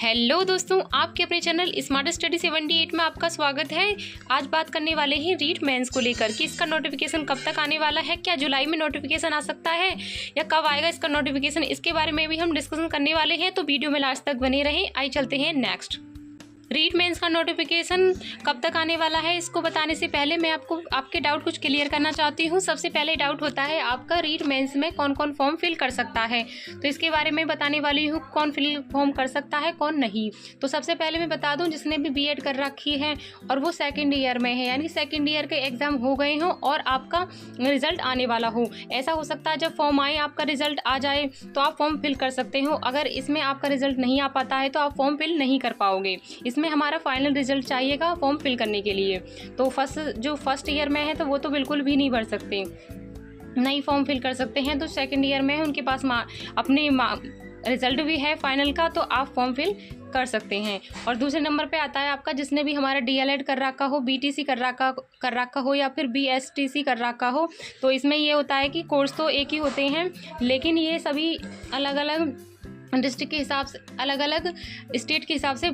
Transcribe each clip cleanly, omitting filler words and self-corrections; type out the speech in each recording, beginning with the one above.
Hello दोस्तों, आपके अपने चैनल स्मार्ट स्टडी 78 में आपका स्वागत है। आज बात करने वाले हैं रीट मेंस को लेकर कि इसका नोटिफिकेशन कब तक आने वाला है, क्या जुलाई में नोटिफिकेशन आ सकता है या कब आएगा इसका नोटिफिकेशन, इसके बारे में भी हम डिस्कशन करने वाले हैं। तो वीडियो में लास्ट तक बने रहें। आइए चलते हैं नेक्स्ट। रीट मेंस का नोटिफिकेशन कब तक आने वाला है, इसको बताने से पहले मैं आपके डाउट कुछ क्लियर करना चाहती हूँ। सबसे पहले डाउट होता है आपका रीट मेंस में कौन कौन फॉर्म फिल कर सकता है, तो इसके बारे में बताने वाली हूँ कौन फॉर्म कर सकता है कौन नहीं। तो सबसे पहले मैं बता दूँ, जिसने भी बीएड कर रखी है और वो सेकेंड ईयर में है, यानी सेकेंड ईयर के एग्ज़ाम हो गए हों और आपका रिजल्ट आने वाला हो। ऐसा हो सकता है जब फॉर्म आए आपका रिजल्ट आ जाए तो आप फॉर्म फिल कर सकते हो। अगर इसमें आपका रिजल्ट नहीं आ पाता है तो आप फॉर्म फिल नहीं कर पाओगे। इसमें हमारा फाइनल रिजल्ट चाहिएगा फॉर्म फिल करने के लिए। तो फर्स्ट ईयर में है तो वो तो बिल्कुल भी नहीं भर सकते, नहीं फॉर्म फिल कर सकते हैं। तो सेकंड ईयर में है, उनके पास अपने रिजल्ट भी है फाइनल का, तो आप फॉर्म फिल कर सकते हैं। और दूसरे नंबर पे आता है आपका जिसने भी हमारा डीएलएड कर रखा हो, बीटीसी कर रखा हो या फिर बीएसटीसी कर रखा हो। तो इसमें ये होता है कि कोर्स तो एक ही होते हैं, लेकिन ये सभी अलग अलग डिस्ट्रिक्ट के हिसाब से, अलग अलग स्टेट के हिसाब से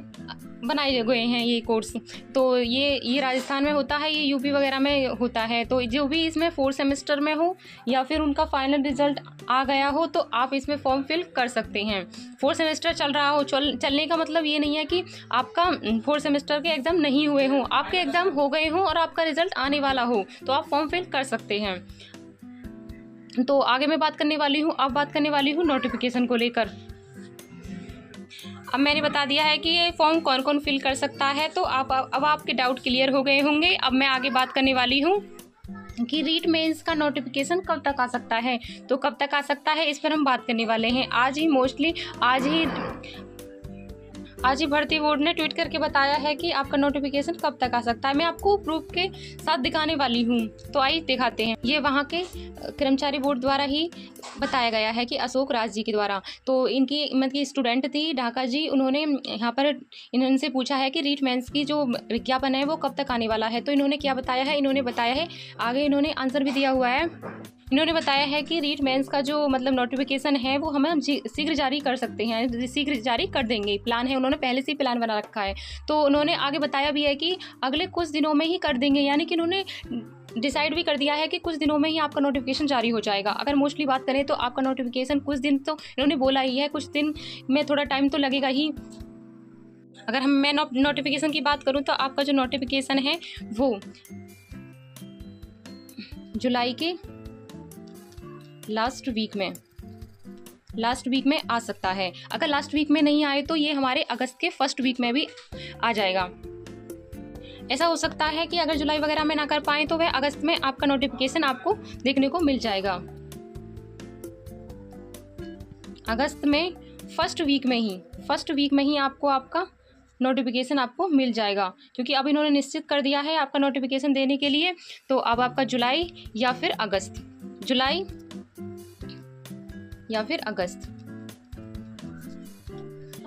बनाए गए हैं ये कोर्स। तो ये राजस्थान में होता है, ये यूपी वगैरह में होता है। तो जो भी इसमें 4 सेमेस्टर में हो या फिर उनका फाइनल रिजल्ट आ गया हो तो आप इसमें फॉर्म फिल कर सकते हैं। 4 सेमेस्टर चल रहा हो, चलने का मतलब ये नहीं है कि आपका 4 सेमेस्टर के एग्ज़ाम नहीं हुए हों, आपके एग्ज़ाम हो गए हों और आपका रिजल्ट आने वाला हो तो आप फॉर्म फिल कर सकते हैं। तो आगे मैं बात करने वाली हूँ, अब बात करने वाली हूँ नोटिफिकेशन को लेकर। अब मैंने बता दिया है कि ये फॉर्म कौन कौन फिल कर सकता है, तो अब आपके डाउट क्लियर हो गए होंगे। अब मैं आगे बात करने वाली हूँ कि रीट मेंस का नोटिफिकेशन कब तक आ सकता है। तो कब तक आ सकता है इस पर हम बात करने वाले हैं। आज ही भर्ती बोर्ड ने ट्वीट करके बताया है कि आपका नोटिफिकेशन कब तक आ सकता है। मैं आपको प्रूफ के साथ दिखाने वाली हूँ, तो आइए दिखाते हैं। ये वहाँ के कर्मचारी बोर्ड द्वारा ही बताया गया है कि अशोक राज जी के द्वारा। तो इनकी मतलब स्टूडेंट थी ढाका जी, उन्होंने यहाँ पर इनसे पूछा है कि रीट मेंस की जो विज्ञापन है वो कब तक आने वाला है। तो इन्होंने क्या बताया है, इन्होंने बताया है, आगे इन्होंने आंसर भी दिया हुआ है। इन्होंने बताया है कि रीट मेंस का जो मतलब नोटिफिकेशन है वो हम शीघ्र जारी कर सकते हैं, शीघ्र जारी कर देंगे। प्लान है, उन्होंने पहले से ही प्लान बना रखा है। तो उन्होंने आगे बताया भी है कि अगले कुछ दिनों में ही कर देंगे, यानी कि उन्होंने डिसाइड भी कर दिया है कि कुछ दिनों में ही आपका नोटिफिकेशन जारी हो जाएगा। अगर मोस्टली बात करें तो आपका नोटिफिकेशन कुछ दिन, तो इन्होंने बोला ही है कुछ दिन में, थोड़ा टाइम तो लगेगा ही। अगर मैं नोटिफिकेशन की बात करूँ तो आपका जो नोटिफिकेशन है वो जुलाई के लास्ट वीक में आ सकता है। अगर लास्ट वीक में नहीं आए तो ये हमारे अगस्त के फर्स्ट वीक में भी आ जाएगा। ऐसा हो सकता है कि अगर जुलाई वगैरह में ना कर पाए तो वह अगस्त में आपका नोटिफिकेशन आपको देखने को मिल जाएगा। अगस्त में फर्स्ट वीक में ही आपका नोटिफिकेशन आपको मिल जाएगा, क्योंकि अब इन्होंने निश्चित कर दिया है आपका नोटिफिकेशन देने के लिए। तो अब आपका जुलाई या फिर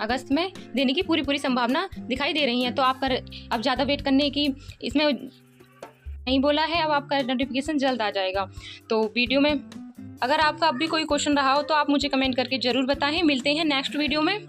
अगस्त में देने की पूरी संभावना दिखाई दे रही है। तो आप अब ज़्यादा वेट करने की इसमें नहीं बोला है, अब आपका नोटिफिकेशन जल्द आ जाएगा। तो वीडियो में अगर आपका अब भी कोई क्वेश्चन रहा हो तो आप मुझे कमेंट करके ज़रूर बताएं। मिलते हैं नेक्स्ट वीडियो में।